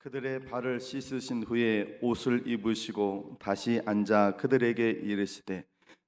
그들의 발을 씻으신 후에 옷을 입으시고 다시 앉아 그들에게 이르시되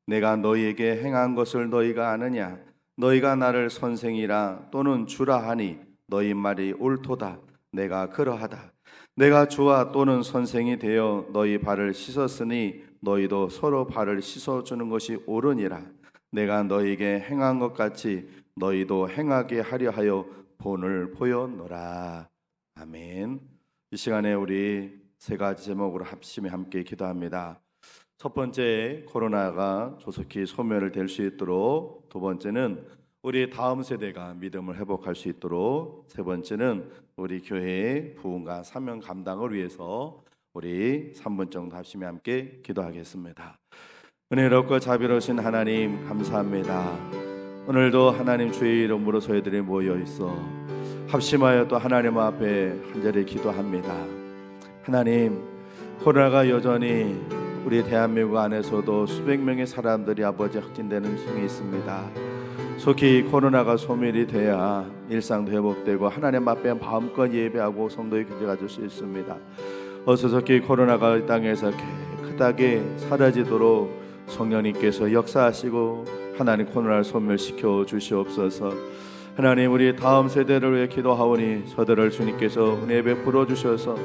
내가 너희에게 행한 것을 너희가 아느냐? 너희가 나를 선생이라 또는 주라 하니 너희 말이 옳도다. 내가 그러하다. 내가 주와 또는 선생이 되어 너희 발을 씻었으니 너희도 서로 발을 씻어주는 것이 옳으니라. 내가 너희에게 행한 것 같이 너희도 행하게 하려 하여 본을 보였노라. 아멘. 이 시간에 우리 세 가지 제목으로 합심해 함께 기도합니다. 첫 번째, 코로나가 조속히 소멸될 수 있도록. 두 번째는 우리 다음 세대가 믿음을 회복할 수 있도록. 세 번째는 우리 교회의 부흥과 사명 감당을 위해서 우리 3분 정도 합심해 함께 기도하겠습니다. 은혜롭고 자비로우신 하나님 감사합니다. 오늘도 하나님 주의 이름으로 저희들이 모여 있어 합심하여 또 하나님 앞에 한절히 기도합니다. 하나님, 코로나가 여전히 우리 대한민국 안에서도 수백 명의 사람들이 아버지 확진되는 중에 있습니다. 속히 코로나가 소멸이 돼야 일상도 회복되고 하나님 앞에 마음껏 예배하고 성도의 교제 가질 수 있습니다. 어서 속히 코로나가 이 땅에서 깨끗하게 사라지도록 성령님께서 역사하시고 하나님 코로나를 소멸시켜 주시옵소서. 하나님, 우리 다음 세대를 위해 기도하오니 저들을 주님께서 은혜 베풀어 주셔서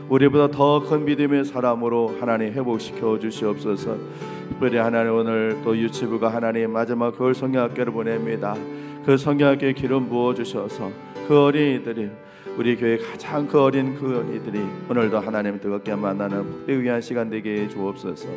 우리보다 더 큰 믿음의 사람으로 하나님 회복시켜 주시옵소서. 특별히 하나님, 오늘 또 유치부가 하나님 마지막 겨울 성경학교를 보냅니다. 그 성경학교에 기름 부어 주셔서 그 어린이들이, 우리 교회 가장 그 어린 그 어린이들이 오늘도 하나님 뜨겁게 만나는 복되기 위한 시간 되게 주옵소서.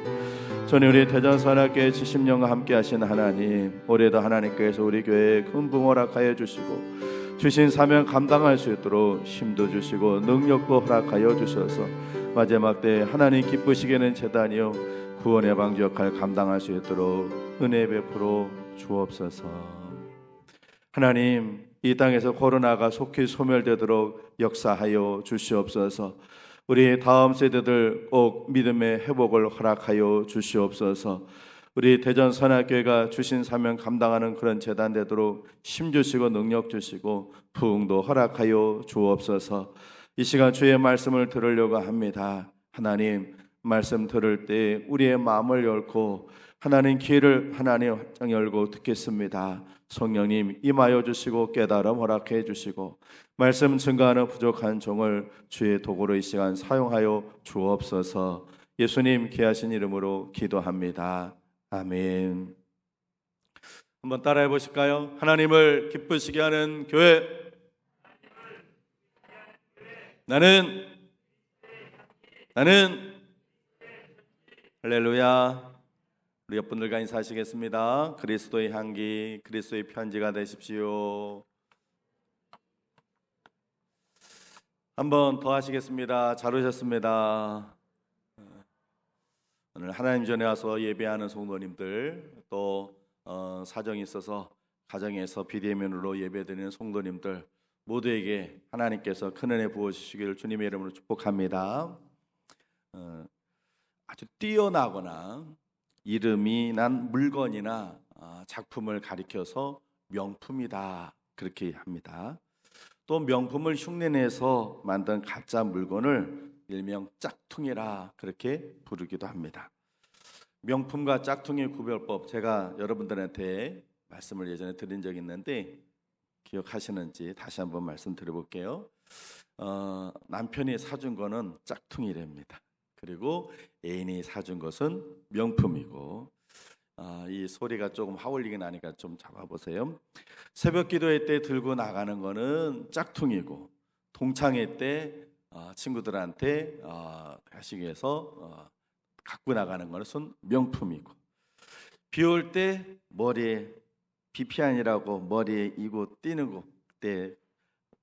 저는 우리 대전선학교의 70년과 함께 하신 하나님, 올해도 하나님께서 우리 교회에 큰 부흥 허락하여 주시고 주신 사명 감당할 수 있도록 힘도 주시고 능력도 허락하여 주셔서 마지막 때 하나님 기쁘시게는 재단이요 구원의 방주 역할 감당할 수 있도록 은혜 베풀어 주옵소서. 하나님, 이 땅에서 코로나가 속히 소멸되도록 역사하여 주시옵소서. 우리 다음 세대들 꼭 믿음의 회복을 허락하여 주시옵소서. 우리 대전 선악교회가 주신 사명 감당하는 그런 재단 되도록 힘 주시고 능력 주시고 부흥도 허락하여 주옵소서. 이 시간 주의 말씀을 들으려고 합니다. 하나님, 말씀 들을 때 우리의 마음을 열고 하나님 귀를 하나님 활짝 열고 듣겠습니다. 성령님 임하여 주시고 깨달음 허락해 주시고 말씀 증거하는 부족한 종을 주의 도구로 이 시간 사용하여 주옵소서. 예수님 귀하신 이름으로 기도합니다. 아멘. 한번 따라해 보실까요? 하나님을 기쁘시게 하는 교회. 나는 할렐루야. 우리 옆분들과 인사하시겠습니다. 그리스도의 향기, 그리스도의 편지가 되십시오. 한번 더 하시겠습니다. 잘 오셨습니다. 오늘 하나님 전에 와서 예배하는 성도님들, 또 사정이 있어서 가정에서 비대면으로 예배드리는 성도님들 모두에게 하나님께서 큰 은혜 부어주시기를 주님의 이름으로 축복합니다. 아주 뛰어나거나 이름이 난 물건이나 작품을 가리켜서 명품이다 그렇게 합니다. 또 명품을 흉내내서 만든 가짜 물건을 일명 짝퉁이라 그렇게 부르기도 합니다. 명품과 짝퉁의 구별법, 제가 여러분들한테 말씀을 예전에 드린 적이 있는데 기억하시는지 다시 한번 말씀드려볼게요. 남편이 사준 거는 짝퉁이랍니다. 그리고 애인이 사준 것은 명품이고, 이 소리가 조금 하울리게 나니까 좀 잡아보세요. 새벽 기도회 때 들고 나가는 거는 짝퉁이고, 동창회 때 친구들한테 하시기 위해서 갖고 나가는 것은 명품이고, 비 올 때 머리에 비피안이라고 머리에 이고 뛰는 거 때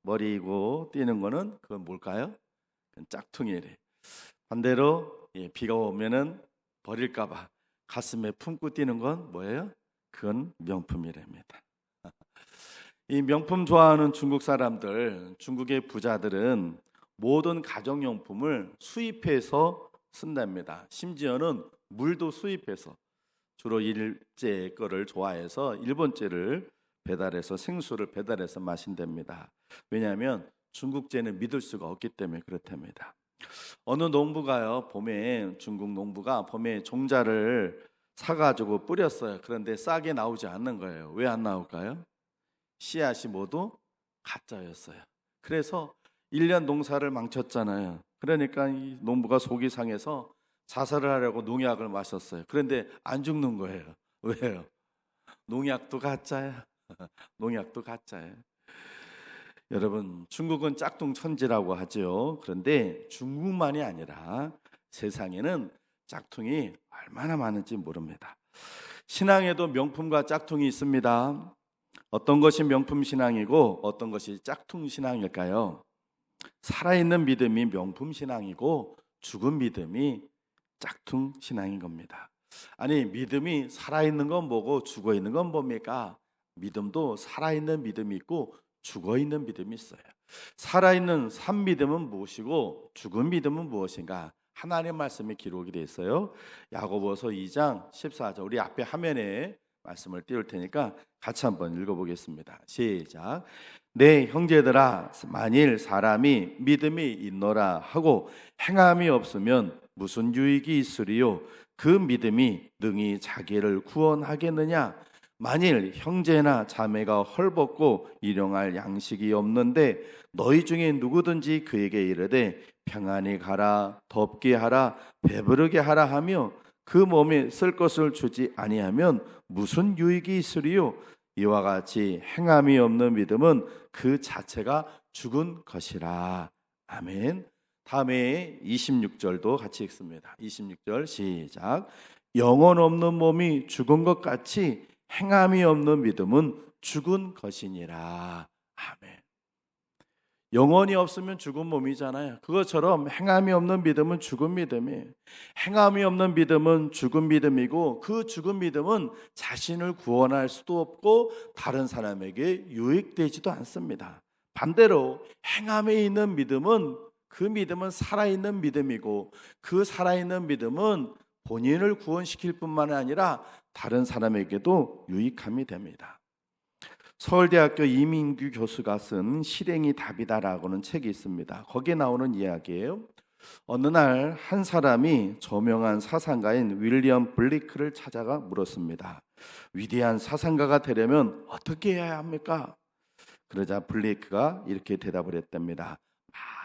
머리 이고 뛰는 거는 그건 뭘까요? 그건 짝퉁이래. 반대로 비가 오면은 버릴까봐 가슴에 품고 뛰는 건 뭐예요? 그건 명품이랍니다. 이 명품 좋아하는 중국 사람들, 중국의 부자들은 모든 가정용품을 수입해서 쓴답니다. 심지어는 물도 수입해서, 주로 일제 거를 좋아해서 일본제를 배달해서 생수를 배달해서 마신답니다. 왜냐하면 중국제는 믿을 수가 없기 때문에 그렇답니다. 어느 농부가요, 중국 농부가 봄에 종자를 사가지고 뿌렸어요. 그런데 싹이 나오지 않는 거예요. 왜 안 나올까요? 씨앗이 모두 가짜였어요. 그래서 1년 농사를 망쳤잖아요. 그러니까 이 농부가 속이 상해서 자살을 하려고 농약을 마셨어요. 그런데 안 죽는 거예요. 왜요? 농약도 가짜야. 농약도 가짜예요. 여러분, 중국은 짝퉁 천지라고 하죠. 그런데 중국만이 아니라 세상에는 짝퉁이 얼마나 많은지 모릅니다. 신앙에도 명품과 짝퉁이 있습니다. 어떤 것이 명품 신앙이고 어떤 것이 짝퉁 신앙일까요? 살아있는 믿음이 명품 신앙이고 죽은 믿음이 짝퉁 신앙인 겁니다. 아니, 믿음이 살아있는 건 뭐고 죽어있는 건 뭡니까? 믿음도 살아있는 믿음이 있고 죽어있는 믿음이 있어요. 살아있는 산 믿음은 무엇이고 죽은 믿음은 무엇인가? 하나님 말씀이 기록이 되어 있어요. 야고보서 2장 14절, 우리 앞에 화면에 말씀을 띄울 테니까 같이 한번 읽어보겠습니다. 시작. 내 형제들아, 만일 사람이 믿음이 있노라 하고 행함이 없으면 무슨 유익이 있으리요? 그 믿음이 능히 자기를 구원하겠느냐? 만일 형제나 자매가 헐벗고 일용할 양식이 없는데 너희 중에 누구든지 그에게 이르되 평안히 가라, 덥게 하라, 배부르게 하라 하며 그 몸에 쓸 것을 주지 아니하면 무슨 유익이 있으리요? 이와 같이 행함이 없는 믿음은 그 자체가 죽은 것이라. 아멘. 다음에 26절도 같이 읽습니다. 26절 시작. 영혼 없는 몸이 죽은 것 같이 행함이 없는 믿음은 죽은 것이니라. 아멘. 영혼이 없으면 죽은 몸이잖아요. 그것처럼 행함이 없는 믿음은 죽은 믿음이에요. 행함이 없는 믿음은 죽은 믿음이고 그 죽은 믿음은 자신을 구원할 수도 없고 다른 사람에게 유익되지도 않습니다. 반대로 행함에 있는 믿음은 그 믿음은 살아있는 믿음이고 그 살아있는 믿음은 본인을 구원시킬 뿐만 아니라 다른 사람에게도 유익함이 됩니다. 서울대학교 이민규 교수가 쓴 실행이 답이다라고는 책이 있습니다. 거기에 나오는 이야기예요. 어느 날 한 사람이 저명한 사상가인 윌리엄 블레이크를 찾아가 물었습니다. 위대한 사상가가 되려면 어떻게 해야 합니까? 그러자 블레이크가 이렇게 대답을 했답니다.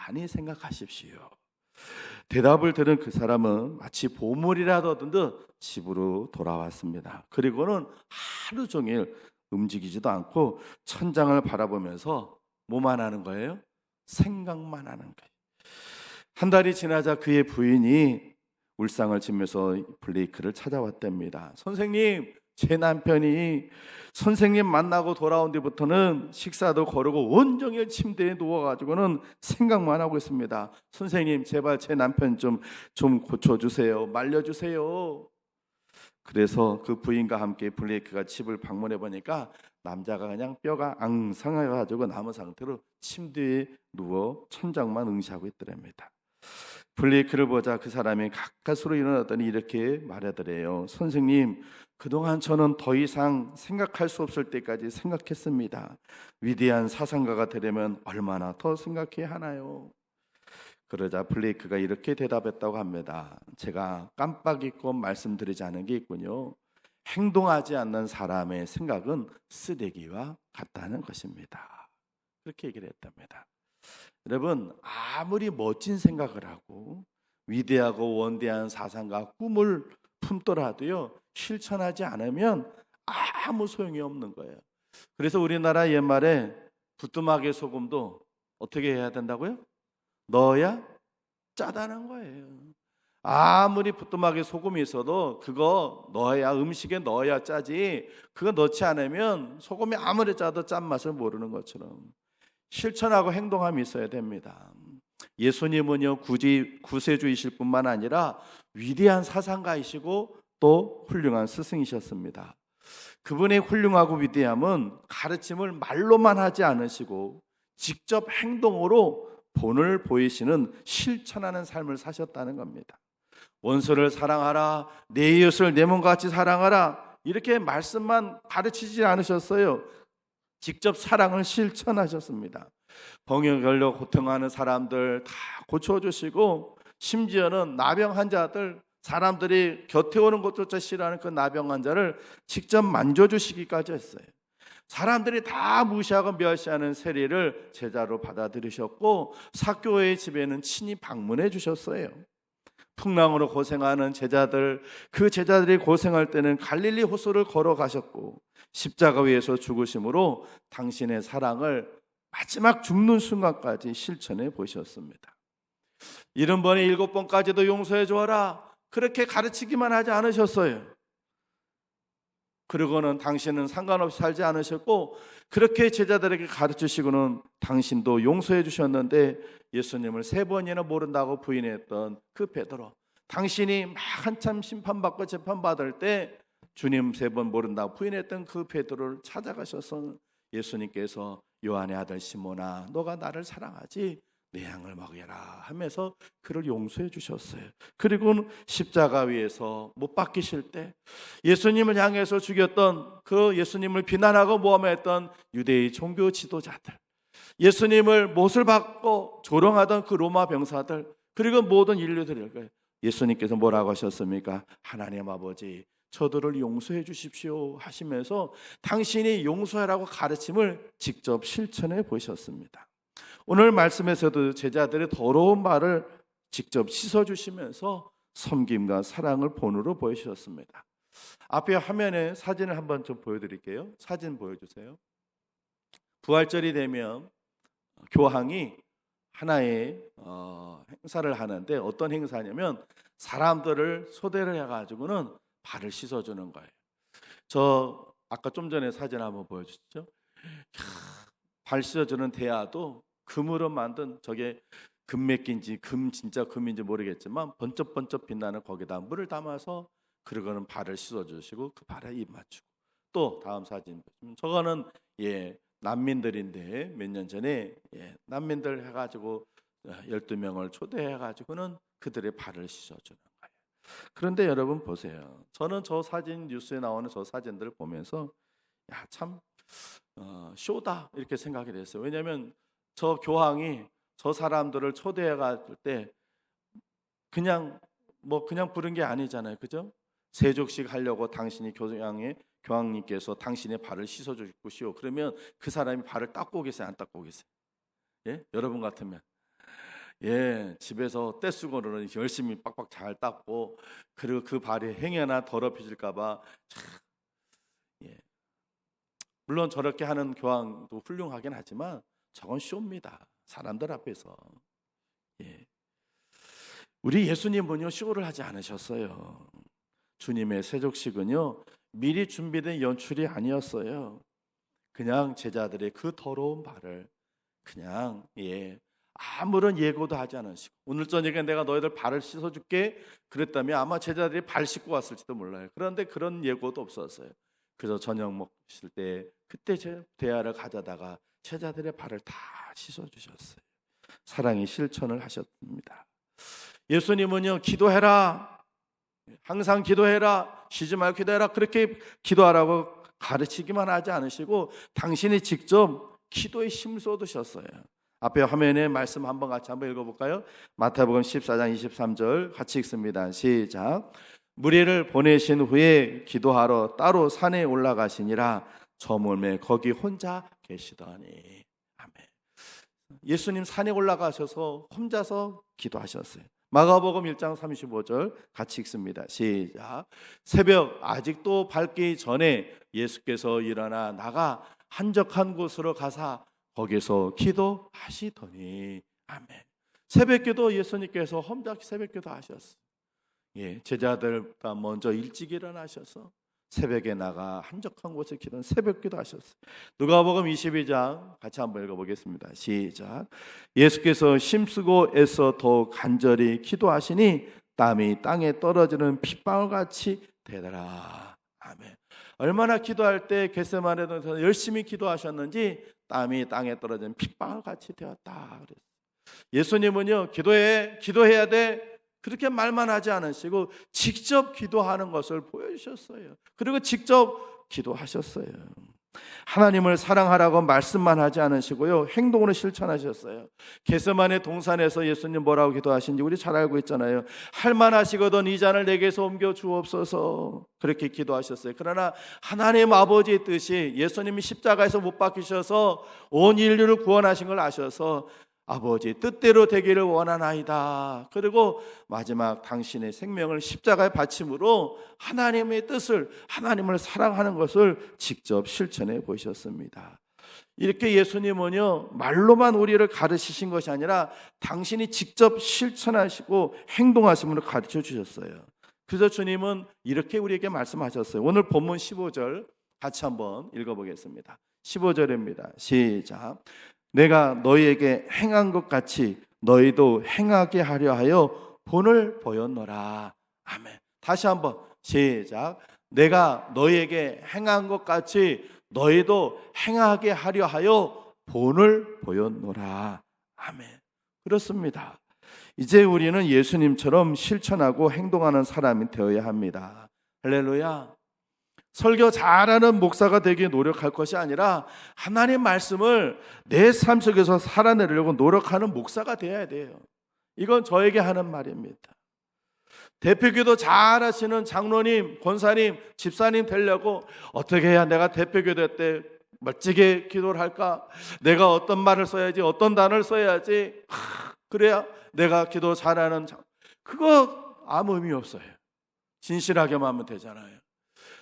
많이 생각하십시오. 대답을 들은 그 사람은 마치 보물이라도 얻은 듯 집으로 돌아왔습니다. 그리고는 하루 종일 움직이지도 않고 천장을 바라보면서 뭐만 하는 거예요? 생각만 하는 거예요. 한 달이 지나자 그의 부인이 울상을 지면서 블레이크를 찾아왔답니다. 선생님, 제 남편이 선생님 만나고 돌아온 뒤부터는 식사도 거르고 온종일 침대에 누워가지고는 생각만 하고 있습니다. 선생님, 제발 제 남편 좀 고쳐주세요. 말려주세요. 그래서 그 부인과 함께 블레이크가 집을 방문해 보니까 남자가 그냥 뼈가 앙상해가지고 남은 상태로 침대에 누워 천장만 응시하고 있더랍니다. 블레이크를 보자 그 사람이 가까스로 일어나더니 이렇게 말하더래요. 선생님, 그동안 저는 더 이상 생각할 수 없을 때까지 생각했습니다. 위대한 사상가가 되려면 얼마나 더 생각해야 하나요? 그러자 블레이크가 이렇게 대답했다고 합니다. 제가 깜빡 잊고 말씀드리지 않은 게 있군요. 행동하지 않는 사람의 생각은 쓰레기와 같다는 것입니다. 그렇게 얘기를 했답니다. 여러분, 아무리 멋진 생각을 하고 위대하고 원대한 사상과 꿈을 품더라도요, 실천하지 않으면 아무 소용이 없는 거예요. 그래서 우리나라 옛말에 부뚜막에 소금도 어떻게 해야 된다고요? 넣어야 짜다는 거예요. 아무리 부뚜막에 소금이 있어도 그거 넣어야, 음식에 넣어야 짜지, 그거 넣지 않으면 소금이 아무리 짜도 짠맛을 모르는 것처럼 실천하고 행동함이 있어야 됩니다. 예수님은요, 굳이 구세주이실 뿐만 아니라 위대한 사상가이시고 또 훌륭한 스승이셨습니다. 그분의 훌륭하고 위대함은 가르침을 말로만 하지 않으시고 직접 행동으로 본을 보이시는 실천하는 삶을 사셨다는 겁니다. 원수를 사랑하라, 내 이웃을 내 몸과 같이 사랑하라, 이렇게 말씀만 가르치지 않으셨어요. 직접 사랑을 실천하셨습니다. 병역걸려 고통하는 사람들 다 고쳐주시고, 심지어는 나병 환자들, 사람들이 곁에 오는 것조차 싫어하는 그 나병 환자를 직접 만져주시기까지 했어요. 사람들이 다 무시하고 멸시하는 세리를 제자로 받아들이셨고, 삭개오의 집에는 친히 방문해 주셨어요. 풍랑으로 고생하는 제자들, 그 제자들이 고생할 때는 갈릴리 호수를 걸어가셨고, 십자가 위에서 죽으심으로 당신의 사랑을 마지막 죽는 순간까지 실천해 보셨습니다. 70번에 7번까지도 용서해 주어라, 그렇게 가르치기만 하지 않으셨어요. 그러고는 당신은 상관없이 살지 않으셨고, 그렇게 제자들에게 가르치시고는 당신도 용서해 주셨는데, 예수님을 3번이나 모른다고 부인했던 그 베드로, 당신이 막 한참 심판받고 재판받을 때 주님 3번 모른다고 부인했던 그 베드로를 찾아가셔서 예수님께서 요한의 아들 시몬아, 너가 나를 사랑하지? 내 양을 먹여라 하면서 그를 용서해 주셨어요. 그리고 십자가 위에서 못 박히실 때 예수님을 향해서 죽였던, 그 예수님을 비난하고 모함했던 유대의 종교 지도자들, 예수님을 못을 받고 조롱하던 그 로마 병사들, 그리고 모든 인류들에게 예수님께서 뭐라고 하셨습니까? 하나님 아버지, 저들을 용서해 주십시오 하시면서 당신이 용서하라고 가르침을 직접 실천해 보셨습니다. 오늘 말씀에서도 제자들의 더러운 말을 직접 씻어주시면서 섬김과 사랑을 본으로 보여주셨습니다. 앞에 화면에 사진을 한번 좀 보여드릴게요. 사진 보여주세요. 부활절이 되면 교황이 하나의 행사를 하는데, 어떤 행사냐면 사람들을 초대를 해가지고는 발을 씻어주는 거예요. 저 아까 좀 전에 사진 한번 보여주시죠. 발 씻어주는 대야도 금으로 만든, 저게 금맥인지 진짜 금인지 모르겠지만 번쩍번쩍 빛나는 거기다 물을 담아서, 그러고는 발을 씻어주시고 그 발에 입 맞추고. 또 다음 사진, 저거는 난민들인데 몇 년 전에 난민들 해가지고 12명을 초대해가지고는 그들의 발을 씻어주는 거예요. 그런데 여러분 보세요. 저는 저 사진, 뉴스에 나오는 저 사진들을 보면서 참 쇼다 이렇게 생각이 됐어요. 왜냐하면 저 교황이 저 사람들을 초대해갈 때 그냥 부른 게 아니잖아요, 그죠? 세족식 하려고 당신이 교황님께서 당신의 발을 씻어주시오. 그러면 그 사람이 발을 닦고 계세요, 안 닦고 계세요? 예? 여러분 같으면 집에서 떼수건으로는 열심히 빡빡 잘 닦고, 그리고 그 발이 행여나 더럽혀질까봐 물론 저렇게 하는 교황도 훌륭하긴 하지만 저건 쇼입니다. 사람들 앞에서. 우리 예수님은요, 쇼를 하지 않으셨어요. 주님의 세족식은요, 미리 준비된 연출이 아니었어요. 그냥 제자들의 그 더러운 발을 그냥 아무런 예고도 하지 않으시고, 오늘 저녁에 내가 너희들 발을 씻어줄게 그랬다면 아마 제자들이 발 씻고 왔을지도 몰라요. 그런데 그런 예고도 없었어요. 그래서 저녁 먹으실 때 그때 제 대야를 가져다가 제자들의 발을 다 씻어주셨어요. 사랑의 실천을 하셨습니다. 예수님은요, 기도해라, 항상 기도해라, 쉬지 말고 기도해라, 그렇게 기도하라고 가르치기만 하지 않으시고 당신이 직접 기도에 힘을 쏟으셨어요. 앞에 화면에 말씀 한번 같이 한번 읽어볼까요? 마태복음 14장 23절 같이 읽습니다. 시작. 무리를 보내신 후에 기도하러 따로 산에 올라가시니라. 저물매 거기 혼자 계시더니. 아멘. 예수님 산에 올라가셔서 혼자서 기도하셨어요. 마가복음 1장 35절 같이 읽습니다. 시작. 새벽 아직도 밝기 전에 예수께서 일어나 나가 한적한 곳으로 가사 거기서 기도하시더니. 아멘. 새벽기도 예수님께서 혼자 새벽기도 하셨어요. 제자들보다 먼저 일찍 일어나셔서 새벽에 나가 한적한 곳에 기도는 새벽기도 하셨어요. 누가복음 22장 같이 한번 읽어보겠습니다. 시작. 예수께서 힘쓰고 애써 더 간절히 기도하시니 땀이 땅에 떨어지는 핏방울같이 되더라. 아멘. 얼마나 기도할 때 겟세마네에서 열심히 기도하셨는지 땀이 땅에 떨어지는 핏방울같이 되었다. 예수님은요, 기도해야 돼, 그렇게 말만 하지 않으시고 직접 기도하는 것을 보여주셨어요. 그리고 직접 기도하셨어요. 하나님을 사랑하라고 말씀만 하지 않으시고요, 행동으로 실천하셨어요. 겟세마네 동산에서 예수님 뭐라고 기도하신지 우리 잘 알고 있잖아요. 할만하시거든 이 잔을 내게서 옮겨 주옵소서, 그렇게 기도하셨어요. 그러나 하나님 아버지의 뜻이, 예수님이 십자가에서 못 박히셔서 온 인류를 구원하신 걸 아셔서 아버지 뜻대로 되기를 원하나이다. 그리고 마지막 당신의 생명을 십자가에 바침으로 하나님의 뜻을, 하나님을 사랑하는 것을 직접 실천해 보셨습니다. 이렇게 예수님은요, 말로만 우리를 가르치신 것이 아니라 당신이 직접 실천하시고 행동하심으로 가르쳐 주셨어요. 그래서 주님은 이렇게 우리에게 말씀하셨어요. 오늘 본문 15절 같이 한번 읽어보겠습니다. 15절입니다. 시작. 내가 너희에게 행한 것 같이 너희도 행하게 하려 하여 본을 보였노라. 아멘. 다시 한번 시작. 내가 너희에게 행한 것 같이 너희도 행하게 하려 하여 본을 보였노라. 아멘. 그렇습니다. 이제 우리는 예수님처럼 실천하고 행동하는 사람이 되어야 합니다. 할렐루야. 설교 잘하는 목사가 되기 노력할 것이 아니라 하나님 말씀을 내 삶 속에서 살아내려고 노력하는 목사가 되어야 돼요. 이건 저에게 하는 말입니다. 대표기도 잘하시는 장로님, 권사님, 집사님 되려고 어떻게 해야 내가 대표기도 때 멋지게 기도를 할까? 내가 어떤 말을 써야지, 어떤 단어를 써야지, 그래야 내가 기도 잘하는 그거 아무 의미 없어요. 진실하게만 하면 되잖아요.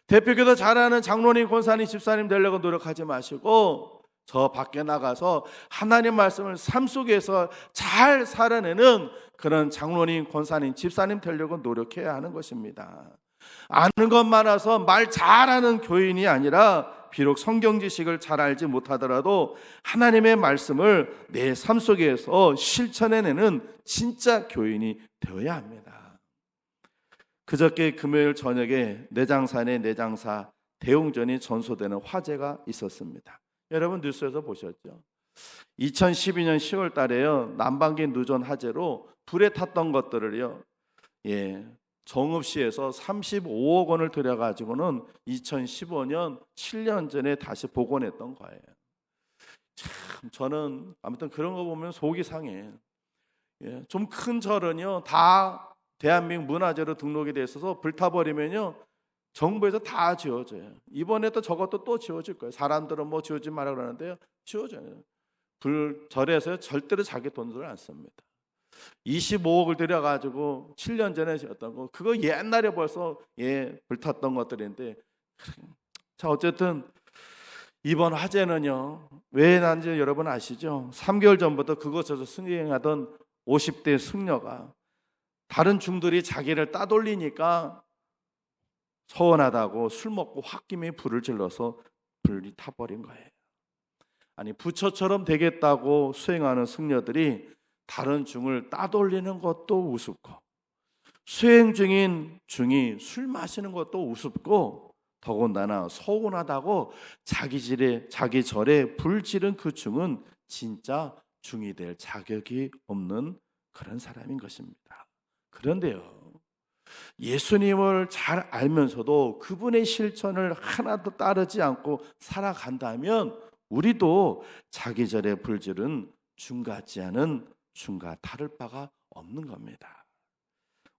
대표기도 잘하는 장로님, 권사님, 집사님 되려고 노력하지 마시고 저 밖에 나가서 하나님 말씀을 삶 속에서 잘 살아내는 그런 장로님, 권사님, 집사님 되려고 노력해야 하는 것입니다. 아는 것 많아서 말 잘하는 교인이 아니라 비록 성경 지식을 잘 알지 못하더라도 하나님의 말씀을 내 삶 속에서 실천해내는 진짜 교인이 되어야 합니다. 그저께 금요일 저녁에 내장산의 내장사 대웅전이 전소되는 화재가 있었습니다. 여러분 뉴스에서 보셨죠? 2012년 10월 달에요, 남방기 누전 화재로 불에 탔던 것들을요, 정읍시에서 35억 원을 들여가지고는 2015년 7년 전에 다시 복원했던 거예요. 참 저는 아무튼 그런 거 보면 속이 상해. 좀 큰 절은요 다 대한민국 문화재로 등록이 돼 있어서 불타버리면요 정부에서 다 지워져요. 이번에 또 저것도 또 지워질 거예요. 사람들은 뭐 지우지 마라 그러는데요, 지워져요. 절에서 절대로 자기 돈들을 안 씁니다. 25억을 들여가지고 7년 전에 지었던 거, 그거 옛날에 벌써 불탔던 것들인데, 자 어쨌든 이번 화재는요 왜 난지 여러분 아시죠? 3개월 전부터 그곳에서 승행하던 50대 승려가 다른 중들이 자기를 따돌리니까 서운하다고 술 먹고 홧김에 불을 질러서 불이 타버린 거예요. 아니 부처처럼 되겠다고 수행하는 승려들이 다른 중을 따돌리는 것도 우습고, 수행 중인 중이 술 마시는 것도 우습고, 더군다나 서운하다고 자기 절에 불 지른 그 중은 진짜 중이 될 자격이 없는 그런 사람인 것입니다. 그런데요, 예수님을 잘 알면서도 그분의 실천을 하나도 따르지 않고 살아간다면 우리도 자기 절에 불지른 중 같지 않은 중과 다를 바가 없는 겁니다.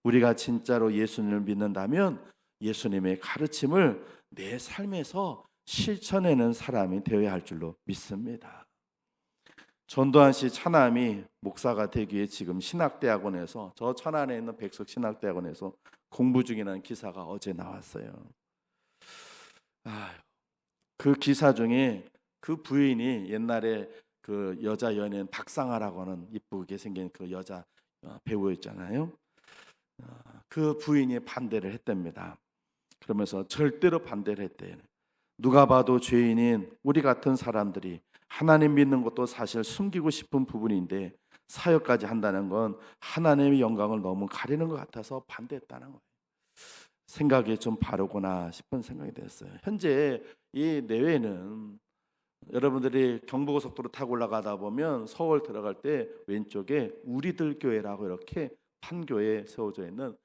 우리가 진짜로 예수님을 믿는다면 예수님의 가르침을 내 삶에서 실천하는 사람이 되어야 할 줄로 믿습니다. 전도환 씨 차남이 목사가 되기 위해 지금 신학대학원에서, 저 천안에 있는 백석 신학대학원에서 공부 중이라는 기사가 어제 나왔어요. 그 기사 중에 그 부인이 옛날에 그 여자 연예인 박상아라고 하는 이쁘게 생긴 그 여자 배우였잖아요. 그 부인이 반대를 했답니다. 그러면서 절대로 반대를 했대요. 누가 봐도 죄인인 우리 같은 사람들이 하나님 믿는 것도 사실 숨기고 싶은 부분인데 사역까지 한다는 건 하나님의 영광을 너무 가리는 것 같아서 반대했다는 거예요. 생각이 좀 바르구나 싶은 생각이 들었어요. 현재 이 내외는 여러분들이 경부고속도로 타고 올라가다 보면 서울 들어갈 때 왼쪽에 우리들 교회라고 이렇게 판교에 세워져 있는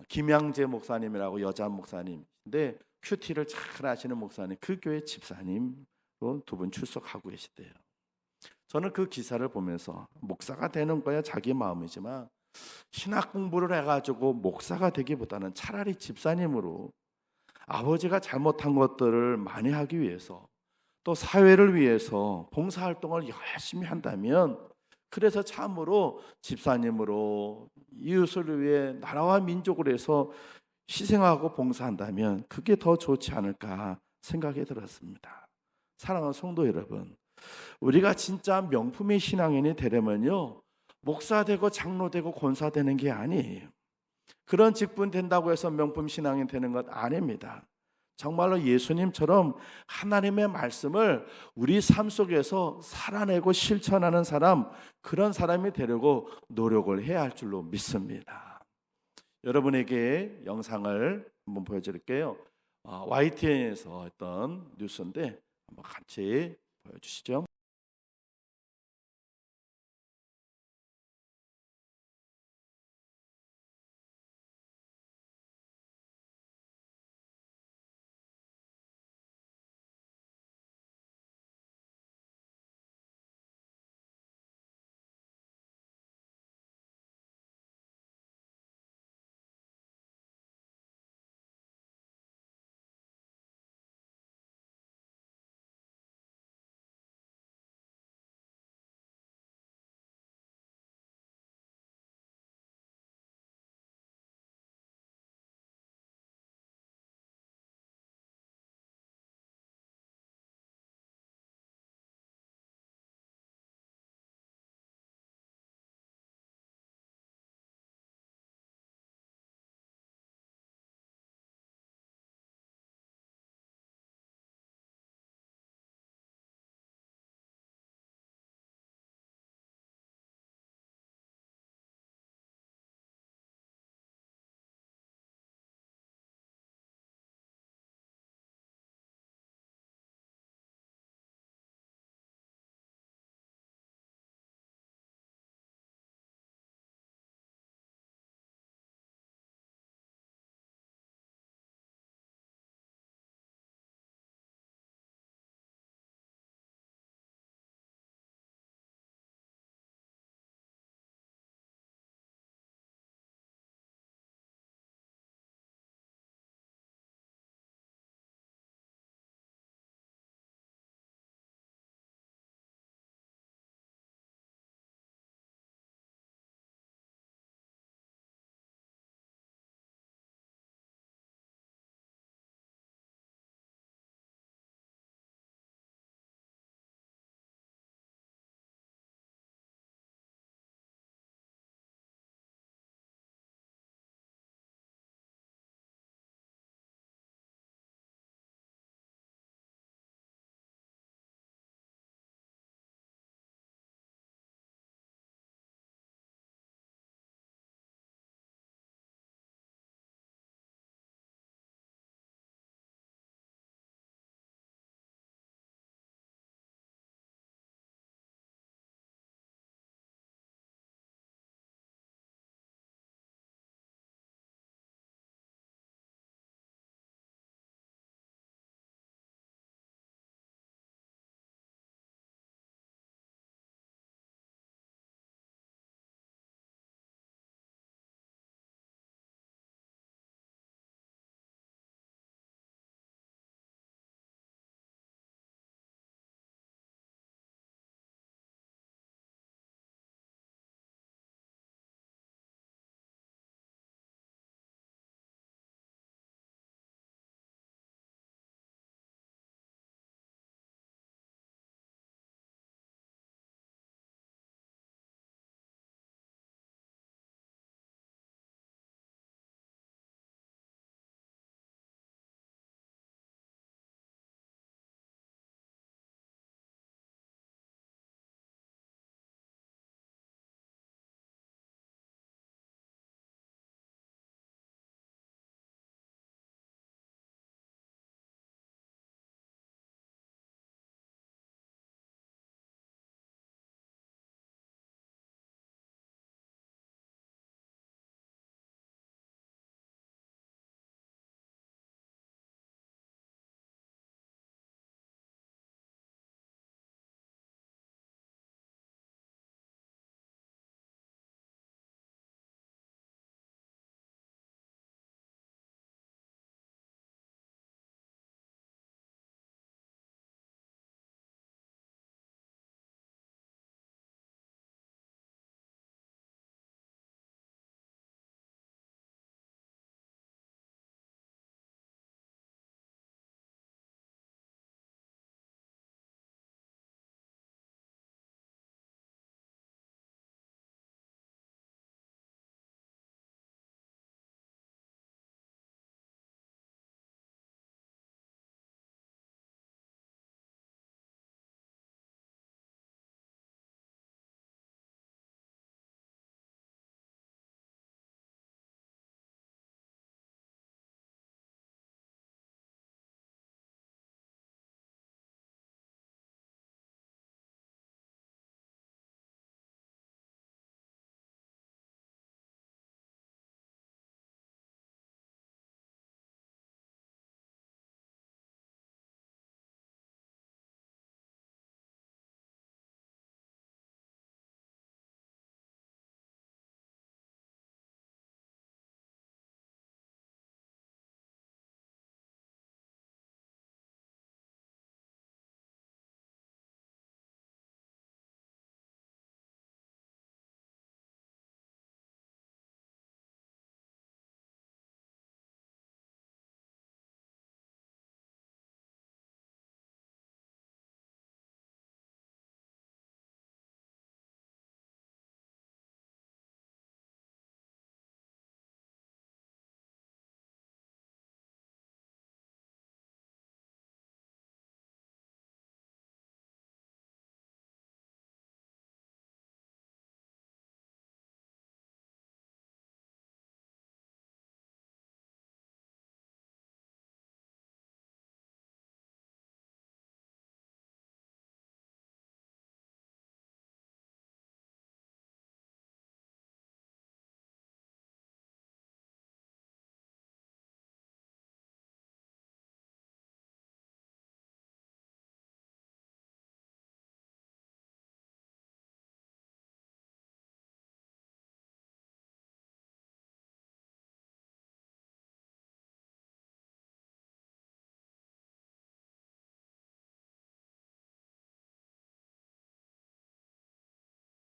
김양재 목사님이라고 여자 목사님인데 큐티를 잘 아시는 목사님, 그 교회 집사님도 두 분 출석하고 계시대요. 저는 그 기사를 보면서 목사가 되는 거야 자기 마음이지만 신학 공부를 해가지고 목사가 되기보다는 차라리 집사님으로 아버지가 잘못한 것들을 만회하기 위해서 또 사회를 위해서 봉사활동을 열심히 한다면, 그래서 참으로 집사님으로 이웃을 위해 나라와 민족을 위해서 희생하고 봉사한다면 그게 더 좋지 않을까 생각이 들었습니다. 사랑하는 성도 여러분, 우리가 진짜 명품의 신앙인이 되려면요, 목사 되고 장로 되고 권사 되는 게 아니에요. 그런 직분 된다고 해서 명품 신앙인 되는 것 아닙니다. 정말로 예수님처럼 하나님의 말씀을 우리 삶 속에서 살아내고 실천하는 사람, 그런 사람이 되려고 노력을 해야 할 줄로 믿습니다. 여러분에게 영상을 한번 보여드릴게요. YTN에서 했던 뉴스인데 한번 같이 보여주시죠.